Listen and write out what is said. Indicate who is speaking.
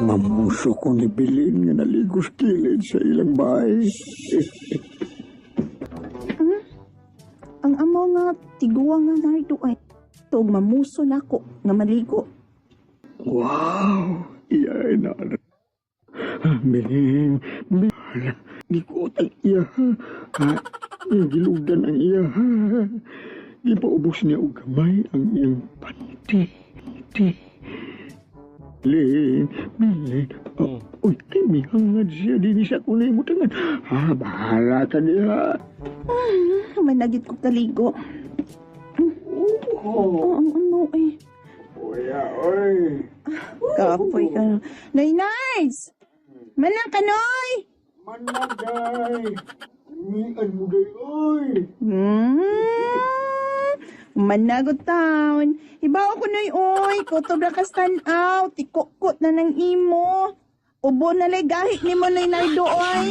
Speaker 1: Mamuso ko ni Bilin nga naligos kilid sa ilang bahay.
Speaker 2: Ang amo nga tiguwa nga nardo ay tog mamuso nako nga maligo.
Speaker 1: Wow! Iyay na. Bilin, Bilin. Gikuot ang iya. Gilugan ang iya. Gipaubos niya og gamay ang iyang panty. Bilin, Bilin. Uy, kay may hangad siya. Dini siya kunay mo tangan. Bahala ka niya.
Speaker 2: Managit ko kaligo. Ang ano eh.
Speaker 1: Kuya, oy.
Speaker 2: Kapoy ka. Nay-nice! Manang kanoy!
Speaker 1: Managay. Mian mo day, oy.
Speaker 2: Managot taon. Ibaw ko na oy. Kutob na ka stand out. Tikukot na ng imo. Ubo na lay gahit ni mo na nardo oy.